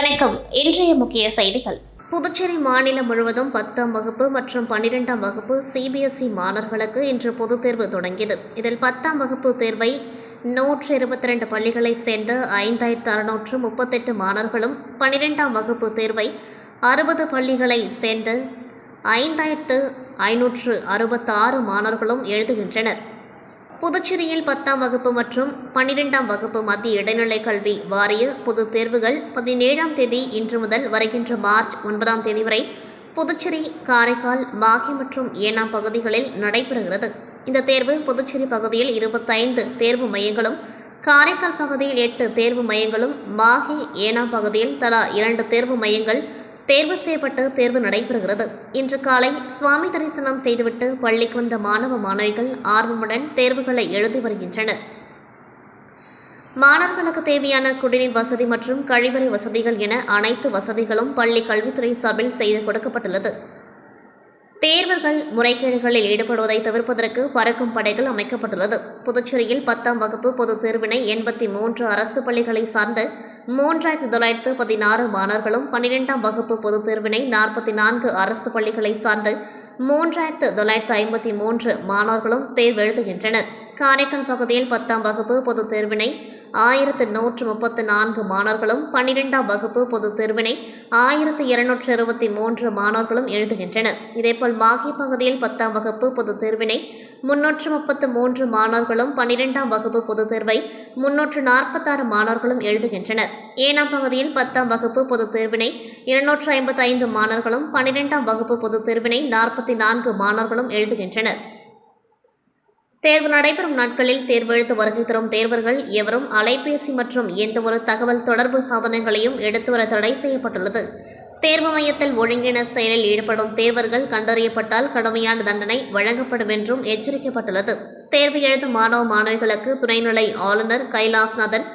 வணக்கம். இன்றைய முக்கிய செய்திகள். புதுச்சேரி மாநிலம் முழுவதும் 10ஆம் வகுப்பு மற்றும் 12ஆம் வகுப்பு சிபிஎஸ்இ மாணவர்களுக்கு இன்று பொதுத் தேர்வு தொடங்கியது. இதில் 10ஆம் வகுப்பு தேர்வை 122 பள்ளிகளைச் சேர்ந்த 5638 மாணவர்களும், 12ஆம் வகுப்பு தேர்வை 60 பள்ளிகளைச் சேர்ந்த 5566 மாணவர்களும் எழுதுகின்றனர். புதுச்சேரியில் 10ஆம் வகுப்பு மற்றும் 12ஆம் வகுப்பு மத்திய இடைநிலை கல்வி வாரிய பொதுத் தேர்வுகள் 17ஆம் தேதி இன்று முதல் வருகின்ற மார்ச் 9ஆம் தேதி வரை புதுச்சேரி, காரைக்கால், மாஹே மற்றும் ஏனாம் பகுதிகளில் நடைபெறுகிறது. இந்த தேர்வு புதுச்சேரி பகுதியில் 25 தேர்வு மையங்களும், காரைக்கால் பகுதியில் 8 தேர்வு மையங்களும், மாஹே, ஏனாம் பகுதியில் தலா 2 தேர்வு மையங்கள் தேர்வு செய்யப்பட்டு தேர்வு நடைபெறுகிறது. இன்று காலை சுவாமி தரிசனம் செய்துவிட்டு பள்ளிக்கு வந்த மாணவ மாணவிகள் ஆர்வமுடன் தேர்வுகளை எழுதி வருகின்றனர். மாணவர்களுக்கு தேவையான குடிநீர் வசதி மற்றும் கழிவறை வசதிகள் என அனைத்து வசதிகளும் பள்ளி கல்வித்துறை சார்பில் செய்து கொடுக்கப்பட்டுள்ளது. தேர்வர்கள் முறைகேடுகளில் ஈடுபடுவதை தவிர்ப்பதற்கு பறக்கும் படைகள் அமைக்கப்பட்டுள்ளது. புதுச்சேரியில் 10ஆம் வகுப்பு பொதுத் தேர்வினை 83 அரசு பள்ளிகளை சார்ந்த 3916 மாணவர்களும், 12ஆம் வகுப்பு பொதுத் தேர்வினை 44 அரசு பள்ளிகளை சார்ந்த 3953 மாணவர்களும் தேர்வு எழுதுகின்றனர். காரைக்கால் பகுதியில் 10ஆம் வகுப்பு பொதுத் தேர்வினை 1134 மாணவர்களும், 12ஆம் வகுப்பு பொதுத் தேர்வினை 1223 மாணவர்களும் எழுதுகின்றனர். இதேபோல் மாஹே பகுதியில் 10ஆம் வகுப்பு பொதுத் தேர்வினை 333 மாணவர்களும், 12ஆம் வகுப்பு பொதுத் தேர்வை 346 மாணவர்களும் எழுதுகின்றனர். ஏனாம் பகுதியில் 10ஆம் வகுப்பு பொதுத் தேர்வினை 255 மாணவர்களும், 12ஆம் வகுப்பு பொதுத் தேர்வினை 44 மாணவர்களும் எழுதுகின்றனர். தேர்வு நடைபெறும் நாட்களில் தேர்வு எழுத வருகை தரும் தேர்வர்கள் எவரும் அலைபேசி மற்றும் எந்தவொரு தகவல் தொடர்பு சாதனங்களையும் எடுத்து வர தடை செய்யப்பட்டுள்ளது. தேர்வு மையத்தில் ஒழுங்கின செயலில் ஈடுபடும் தேர்வர்கள் கண்டறியப்பட்டால் கடுமையான தண்டனை வழங்கப்படும் என்றும் எச்சரிக்கப்பட்டுள்ளது. தேர்வு எழுதும் மாணவ மாணவிகளுக்கு துணைநிலை ஆளுநர் கைலாஷ்நாதன்,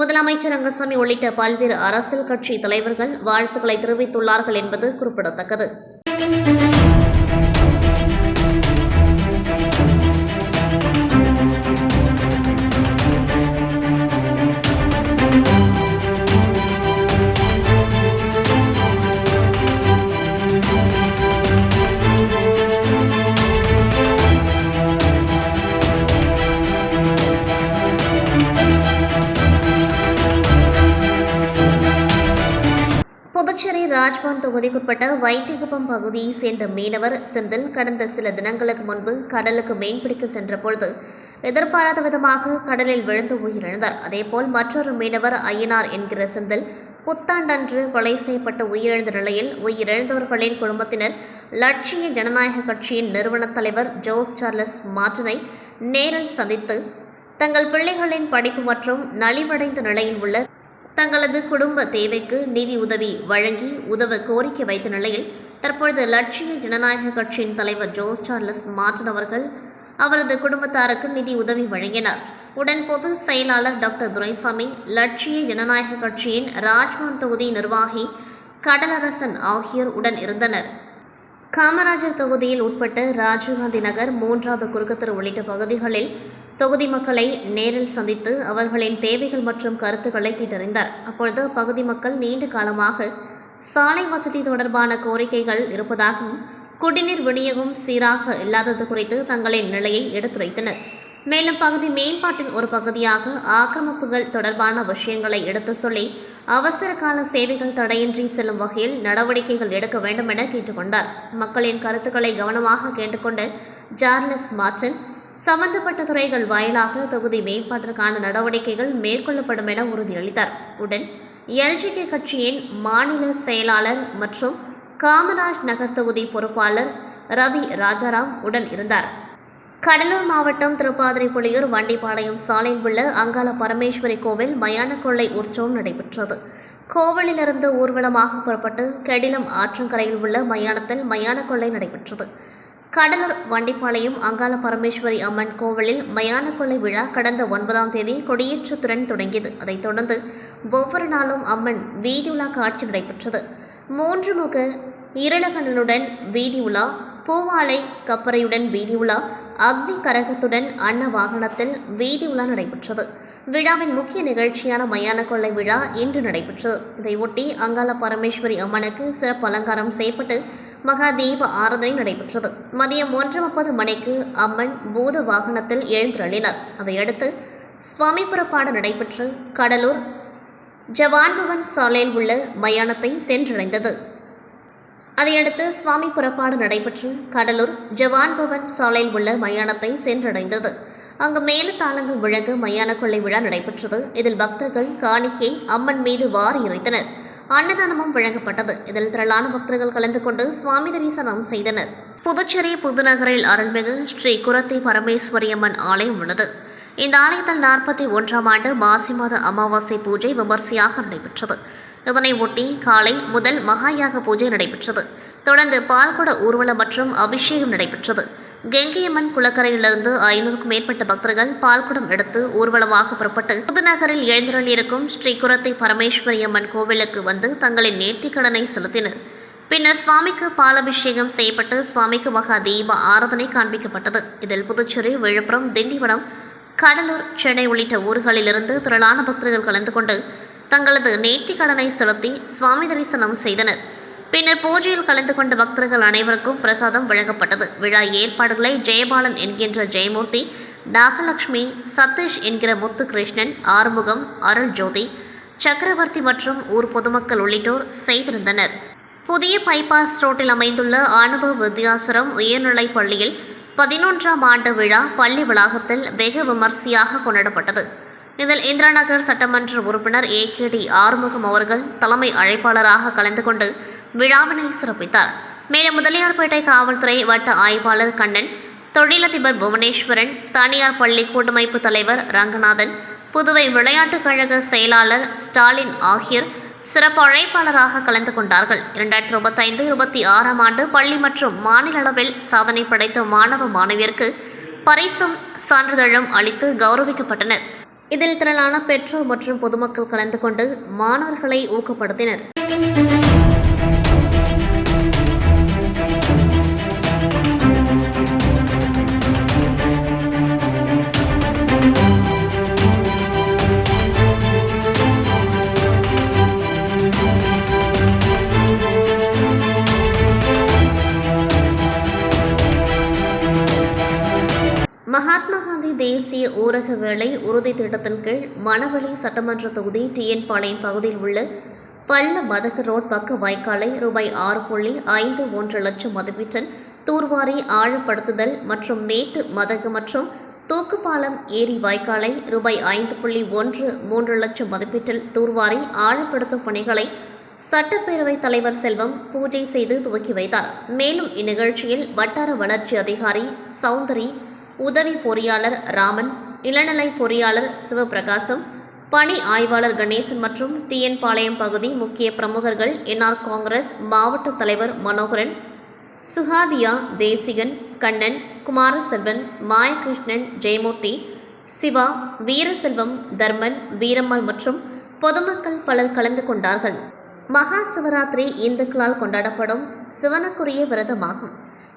முதலமைச்சர் ரங்கசாமி உள்ளிட்ட பல்வேறு அரசியல் கட்சி தலைவர்கள் வாழ்த்துக்களை தெரிவித்துள்ளார்கள் என்பது குறிப்பிடத்தக்கது. புதுச்சேரி ராஜ்பவன் தொகுதிக்குட்பட்ட வைத்தியகுப்பம் பகுதியை சேர்ந்த மீனவர் செந்தில் கடந்த சில தினங்களுக்கு முன்பு கடலுக்கு மீன்பிடிக்க சென்றபொழுது எதிர்பாராத விதமாக கடலில் விழுந்து உயிரிழந்தார். அதேபோல் மற்றொரு மீனவர் ஐயனார் என்கிற செந்தில் புத்தாண்டன்று கொலை செய்யப்பட்டு உயிரிழந்த நிலையில் உயிரிழந்தவர்களின் குடும்பத்தினர் லட்சிய ஜனநாயக கட்சியின் நிறுவன தலைவர் ஜோஸ் சார்லஸ் மார்ட்டினை நேரில் சந்தித்து தங்கள் பிள்ளைகளின் படிப்பு மற்றும் நலிவடைந்த நிலையில் உள்ள தங்களது குடும்ப தேவைக்கு நிதி உதவி வழங்கி உதவ கோரிக்கை வைத்த நிலையில் தற்பொழுது லட்சிய ஜனநாயக கட்சியின் தலைவர் ஜோஸ் சார்லஸ் மார்ட்டின் அவர்கள் அவரது குடும்பத்தாருக்கு நிதி உதவி வழங்கினார். உடன் பொதுச் செயலாளர் டாக்டர் துரைசாமி, லட்சிய ஜனநாயக கட்சியின் ராஜ்பவன் தொகுதி நிர்வாகி கடலரசன் ஆகியோர் உடன் இருந்தனர். காமராஜர் தொகுதியில் உட்பட்ட ராஜீவ்காந்தி நகர், 3வது குறுக்குத்தெரு உள்ளிட்ட பகுதிகளில் தொகுதி மக்களை நேரில் சந்தித்து அவர்களின் தேவைகள் மற்றும் கருத்துக்களை கேட்டறிந்தார். அப்பொழுது பகுதி மக்கள் நீண்ட காலமாக சாலை வசதி தொடர்பான கோரிக்கைகள் இருப்பதாகவும், குடிநீர் விநியோகம் சீராக இல்லாதது குறித்து தங்களின் நிலையை எடுத்துரைத்தனர். மேலும் பகுதி மேம்பாட்டின் ஒரு பகுதியாக ஆக்கிரமிப்புகள் தொடர்பான விஷயங்களை எடுத்து சொல்லி அவசர கால சேவைகள் தடையின்றி செல்லும் வகையில் நடவடிக்கைகள் எடுக்க வேண்டும் என கேட்டுக்கொண்டார். மக்களின் கருத்துக்களை கவனமாக கேட்டுக்கொண்ட சார்லஸ் மார்ட்டின் சம்பந்தப்பட்ட துறைகள் வாயிலாக தொகுதி மேம்பாட்டிற்கான நடவடிக்கைகள் மேற்கொள்ளப்படும் என உறுதியளித்தார். உடன் எல்ஜிகே கட்சியின் மாநில செயலாளர் மற்றும் காமராஜ் நகர் தொகுதி பொறுப்பாளர் ரவி ராஜாராம் உடன் இருந்தார். கடலூர் மாவட்டம் திருப்பாதிரிப்புலியூர் வண்டிப்பாளையம் சாலையில் உள்ள அங்காள பரமேஸ்வரி கோவில் மயான கொள்ளை உற்சவம் நடைபெற்றது. கோவிலிலிருந்து ஊர்வலமாக புறப்பட்டு கெடிலம் ஆற்றங்கரையில் உள்ள மயானத்தில் மயான கொள்ளை நடைபெற்றது. கடலூர் வண்டிப்பாளையம் அங்காள பரமேஸ்வரி அம்மன் கோவிலில் மயான கொள்ளை விழா கடந்த 9ஆம் தேதி கொடியேற்றத்துடன் தொடங்கியது. அதைத் தொடர்ந்து ஒவ்வொரு நாளும் அம்மன் வீதி உலா காட்சி நடைபெற்றது. 3 முக இருளகண்டலுடன் வீதி உலா, பூவாலை கப்பறையுடன் வீதி உலா, அக்னி கரகத்துடன் அன்ன வாகனத்தில் வீதி உலா நடைபெற்றது. விழாவின் முக்கிய நிகழ்ச்சியான மயான கொள்ளை விழா இன்று நடைபெற்றது. இதையொட்டி அங்காள பரமேஸ்வரி அம்மனுக்கு சிறப்பு அலங்காரம் செய்யப்பட்டு மகா தீப ஆராதனை நடைபெற்றது. மதியம் 1:30 மணிக்கு அம்மன் பூத வாகனத்தில் எழுந்தருளினார். அதையடுத்து சுவாமி புறப்பாடு நடைபெற்று கடலூர் ஜவான் பவன் சாலையில் உள்ள மயானத்தை சென்றடைந்தது. அதையடுத்து சுவாமி புறப்பாடு நடைபெற்று கடலூர் ஜவான் பவன் சாலையில் உள்ள மயானத்தை சென்றடைந்தது. அங்கு மேல தாளங்கள் முழங்க மயான கொள்ளை விழா நடைபெற்றது. இதில் பக்தர்கள் காணிக்கை அம்மன் மீது வாரி இறைத்தனர். அன்னதானமும் வழங்கப்பட்டது. இதில் திரளான பக்தர்கள் கலந்து கொண்டு சுவாமி தரிசனம் செய்தனர். புதுச்சேரி புதுநகரில் அருள்மிகு ஸ்ரீ குரத்தி பரமேஸ்வரி அம்மன் ஆலயம் உள்ளது. இந்த ஆலயத்தில் 41ஆம் ஆண்டு மாசி மாத அமாவாசை பூஜை விமர்சையாக நடைபெற்றது. இதனை ஒட்டி காலை முதல் மகாயாக பூஜை நடைபெற்றது. தொடர்ந்து பால்குட ஊர்வலம் மற்றும் அபிஷேகம் நடைபெற்றது. கெங்கையம்மன் குளக்கரையிலிருந்து 500க்கும் மேற்பட்ட பக்தர்கள் பால்குடம் எடுத்து ஊர்வலமாக புறப்பட்டு புதுநகரில் எழுந்தருளியிருக்கும் ஸ்ரீ குரத்தை பரமேஸ்வரி அம்மன் கோவிலுக்கு வந்து தங்களின் நேர்த்திக்கடனை செலுத்தினர். பின்னர் சுவாமிக்கு பாலாபிஷேகம் செய்யப்பட்டு சுவாமிக்கு மகா தீப ஆராதனை காண்பிக்கப்பட்டது. இதில் புதுச்சேரி, விழுப்புரம், திண்டிவனம், கடலூர், சென்னை உள்ளிட்ட ஊர்களிலிருந்து திரளான பக்தர்கள் கலந்து கொண்டு தங்களது நேர்த்திக்கடனை செலுத்தி சுவாமி தரிசனம் செய்தனர். பின்னர் பூஜையில் கலந்து கொண்ட பக்தர்கள் அனைவருக்கும் பிரசாதம் வழங்கப்பட்டது. விழா ஏற்பாடுகளை ஜெயபாலன் என்கின்ற ஜெயமூர்த்தி, நாகலட்சுமி, சதீஷ் என்கிற முத்துகிருஷ்ணன், ஆறுமுகம், அருள் ஜோதி, சக்கரவர்த்தி மற்றும் ஊர் பொதுமக்கள் உள்ளிட்டோர் செய்திருந்தனர். புதிய பைபாஸ் ரோட்டில் அமைந்துள்ள அனுபவ வித்யாசுரம் உயர்நிலைப் பள்ளியில் 11ஆம் ஆண்டு விழா பள்ளி வளாகத்தில் வெகு விமர்சையாக கொண்டாடப்பட்டது. இதில் இந்திராநகர் சட்டமன்ற உறுப்பினர் AKD ஆறுமுகம் அவர்கள் தலைமை அழைப்பாளராக கலந்து கொண்டு விழாவினை சிறப்பித்தார். மேலும் முதலியார்பேட்டை காவல்துறை வட்ட ஆய்வாளர் கண்ணன், தொழிலதிபர் புவனேஸ்வரன், தனியார் பள்ளி கூட்டமைப்பு தலைவர் ரங்கநாதன், புதுவை விளையாட்டுக் கழக செயலாளர் ஸ்டாலின் ஆகியோர் சிறப்பு அழைப்பாளராக கலந்து கொண்டார்கள். 2025-26ஆம் ஆண்டு பள்ளி மற்றும் மாநில அளவில் சாதனை படைத்த மாணவ மாணவியருக்கு பரிசும் சான்றிதழும் அளித்து கௌரவிக்கப்பட்டனர். இதில் திரளான பெற்றோர் மற்றும் பொதுமக்கள் கலந்து கொண்டு மாணவர்களை ஊக்கப்படுத்தினர். மகாத்மா காந்தி தேசிய ஊரக வேலை உறுதி திட்டத்தின் கீழ் மணவெளி சட்டமன்ற தொகுதி TN பாளையம் பகுதியில் உள்ள பள்ள மதகு ரோட் பக்க வாய்க்காலை ரூபாய் 6.51 லட்சம் மதிப்பீட்டில் தூர்வாரி ஆழப்படுத்துதல் மற்றும் மேட்டு மதகு மற்றும் தூக்குப்பாலம் ஏரி வாய்க்காலை ரூபாய் 5.13 லட்சம் மதிப்பீட்டில் தூர்வாரி ஆழப்படுத்தும் பணிகளை சட்டப்பேரவைத் தலைவர் செல்வம் பூஜை செய்து துவக்கி வைத்தார். மேலும் இந்நிகழ்ச்சியில் வட்டார வளர்ச்சி அதிகாரி சௌந்தரி, உதவி பொறியாளர் ராமன், இளநிலை பொறியாளர் சிவபிரகாசம், பணி ஆய்வாளர் கணேசன் மற்றும் TN பாளையம் பகுதி முக்கிய பிரமுகர்கள், NR காங்கிரஸ் மாவட்ட தலைவர் மனோகரன், சுகாதியா, தேசிகன், கண்ணன், குமாரசெல்வன், மாயகிருஷ்ணன், ஜெயமூர்த்தி, சிவா, வீரசெல்வம், தர்மன், வீரம்மாள் மற்றும் பொதுமக்கள் பலர் கலந்து கொண்டார்கள். மகா சிவராத்திரி இந்துக்களால் கொண்டாடப்படும் சிவனுக்குரிய விரதமாகும்.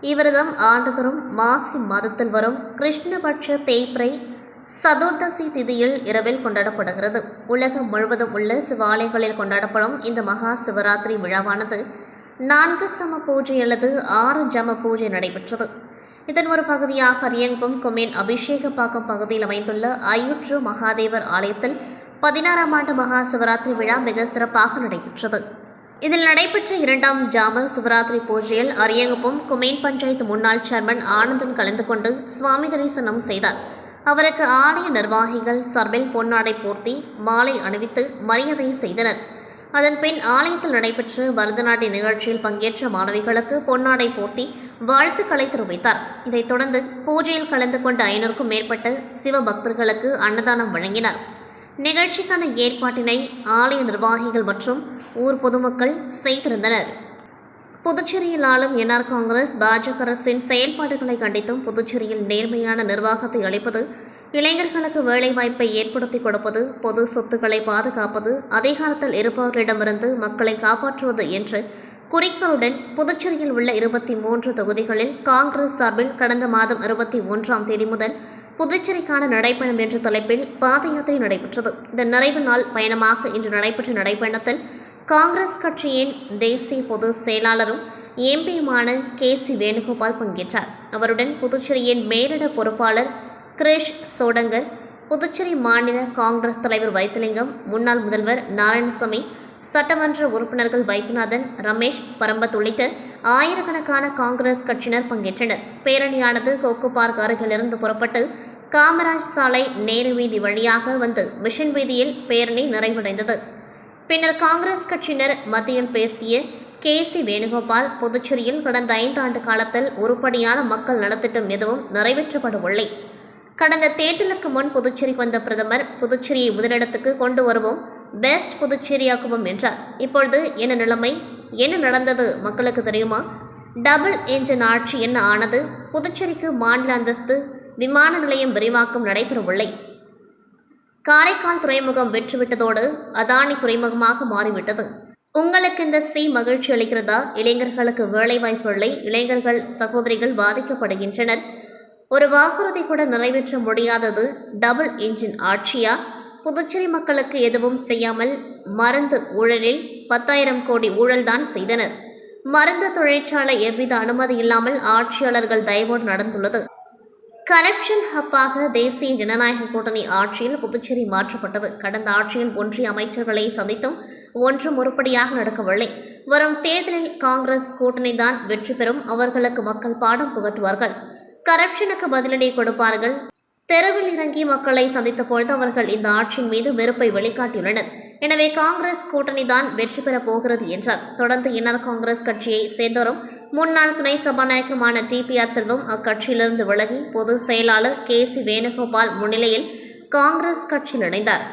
இவ்விரதம் ஆண்டுதோறும் மாசி மாதத்தில் வரும் கிருஷ்ணபட்ச தேய்பிரை சதுர்தசி திதியில் இரவில் கொண்டாடப்படுகிறது. உலகம் முழுவதும் உள்ள சிவாலயங்களில் கொண்டாடப்படும் இந்த மகா சிவராத்திரி விழாவானது 4 சம பூஜை அல்லது 6 ஜம பூஜை நடைபெற்றது. இதன் ஒரு பகுதியாக அரியங்குப்பம் கொமேன் அபிஷேகப்பாக்கம் பகுதியில் அமைந்துள்ள ஐயுற்று மகாதேவர் ஆலயத்தில் 16ஆம் ஆண்டு மகா சிவராத்திரி விழா மிக சிறப்பாக நடைபெற்றது. இதில் நடைபெற்ற 2ஆம் ஜாம சிவராத்திரி பூஜையில் அரியங்குப்பம் கொமேன் பஞ்சாயத்து முன்னாள் சேர்மன் ஆனந்தன் கலந்து கொண்டு சுவாமி தரிசனம் செய்தார். அவருக்கு ஆலய நிர்வாகிகள் சார்பில் பொன்னாடை போர்த்தி மாலை அணிவித்து மரியாதை செய்தனர். அதன் பின் ஆலயத்தில் நடைபெற்ற பரதநாட்டிய நிகழ்ச்சியில் பங்கேற்ற மாணவிகளுக்கு பொன்னாடை போர்த்தி வாழ்த்துக்களை தெரிவித்தார். இதைத் தொடர்ந்து பூஜையில் கலந்து கொண்ட 500க்கும் மேற்பட்ட சிவபக்தர்களுக்கு அன்னதானம் வழங்கினார். நிகழ்ச்சிக்கான ஏற்பாட்டினை ஆலய நிர்வாகிகள் மற்றும் ஊர் பொதுமக்கள் செய்திருந்தனர். புதுச்சேரியில் ஆளும் NR காங்கிரஸ் பாஜக அரசின் செயல்பாடுகளை கண்டித்தும் புதுச்சேரியில் நேர்மையான நிர்வாகத்தை அளிப்பது, இளைஞர்களுக்கு வேலைவாய்ப்பை ஏற்படுத்தி கொடுப்பது, பொது சொத்துக்களை பாதுகாப்பது, அதிகாரத்தில் இருப்பவர்களிடமிருந்து மக்களை காப்பாற்றுவது என்ற குறிக்கோளுடன் புதுச்சேரியில் உள்ள 23 தொகுதிகளில் காங்கிரஸ் சார்பில் கடந்த மாதம் 21ஆம் தேதி முதல் புதுச்சேரிக்கான நடைப்பயணம் என்ற தலைப்பில் பாத யாத்திரை நடைபெற்றது. இந்த நிறைவு நாள் பயணமாக இன்று நடைபெற்ற நடைப்பயணத்தில் காங்கிரஸ் கட்சியின் தேசிய பொதுச் செயலாளரும் எம்பியுமான KC வேணுகோபால் பங்கேற்றார். அவருடன் புதுச்சேரியின் மேலிட பொறுப்பாளர் கிரிஷ் சோடங்கர், புதுச்சேரி மாநில காங்கிரஸ் தலைவர் வைத்திலிங்கம், முன்னாள் முதல்வர் நாராயணசாமி, சட்டமன்ற உறுப்பினர்கள் வைத்தியநாதன், ரமேஷ், பரம்பத் உள்ளிட்ட ஆயிரக்கணக்கான காங்கிரஸ் கட்சியினர் பங்கேற்றனர். பேரணியானது கோகோ பார்க் அருகிலிருந்து புறப்பட்டு காமராஜ் சாலை நேரு வீதி வழியாக வந்து மிஷன் வீதியில் பேரணி நிறைவடைந்தது. பின்னர் காங்கிரஸ் கட்சியினர் மத்தியில் பேசிய KC வேணுகோபால், புதுச்சேரியில் கடந்த 5 ஆண்டு காலத்தில் உருப்படியான மக்கள் நலத்திட்டம் எதுவும் நிறைவேற்றப்படவில்லை. கடந்த தேர்தலுக்கு முன் புதுச்சேரி வந்த பிரதமர் புதுச்சேரியை முதலிடத்துக்கு கொண்டு வருவோம், பெஸ்ட் புதுச்சேரியாக்குவோம் என்றார். இப்பொழுது என்ன நிலைமை, என்ன நடந்தது மக்களுக்கு தெரியுமா? டபுள் என்ஜின் ஆட்சி என்ன ஆனது? புதுச்சேரிக்கு மாநில அந்தஸ்து, விமான நிலையம் விரிவாக்கம் நடைபெறவில்லை. காரைக்கால் துறைமுகம் வெற்றிவிட்டதோடு அதானி துறைமுகமாக மாறிவிட்டது. உங்களுக்கு இந்த மகிழ்ச்சி அளிக்கிறதா? இளைஞர்களுக்கு வேலைவாய்ப்பு இல்லை, இளைஞர்கள் சகோதரிகள் பாதிக்கப்படுகின்றனர். ஒரு வாக்குறுதி கூட நிறைவேற்ற முடியாதது டபுள் என்ஜின் ஆட்சியா? புதுச்சேரி மக்களுக்கு எதுவும் செய்யாமல் மருந்து ஊழலில் 10,000 கோடி ஊழல்தான் செய்தனர். மருந்து தொழிற்சாலை எவ்வித அனுமதி இல்லாமல் ஆட்சியாளர்கள் தயவோடு நடந்துள்ளது. கரப்ஷன் ஹப்பாக தேசிய ஜனநாயக கூட்டணி ஆட்சியில் புதுச்சேரி மாற்றப்பட்டது. கடந்த ஆட்சியில் ஒன்றிய அமைச்சர்களை சந்தித்தும் ஒன்றும் உருப்படியாக நடக்கவில்லை. வரும் தேர்தலில் காங்கிரஸ் கூட்டணி தான் வெற்றி பெறும். அவர்களுக்கு மக்கள் பாடம் புகட்டுவார்கள். கரப்ஷனுக்கு பதிலடி கொடுப்பார்கள். தெருவில் இறங்கி மக்களை சந்தித்த பொழுது அவர்கள் இந்த ஆட்சியின் மீது வெறுப்பை வெளிக்காட்டியுள்ளனர். எனவே காங்கிரஸ் கூட்டணி தான் வெற்றி பெறப் போகிறது என்றார். தொடர்ந்து என்ஆர் காங்கிரஸ் கட்சியை சேர்ந்தோரும் முன்னாள் துணை சபாநாயகருமான TPR செல்வம் அக்கட்சியிலிருந்து விலகி பொதுச் செயலாளர் KC வேணுகோபால் முன்னிலையில் காங்கிரஸ் கட்சியில் இணைந்தார்.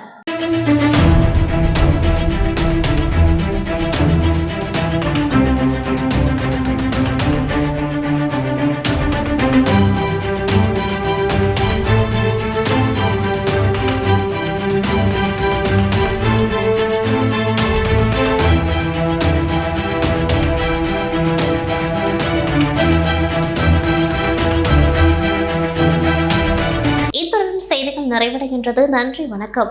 செய்திகள் நிறைவடைகின்றது. நன்றி, வணக்கம்.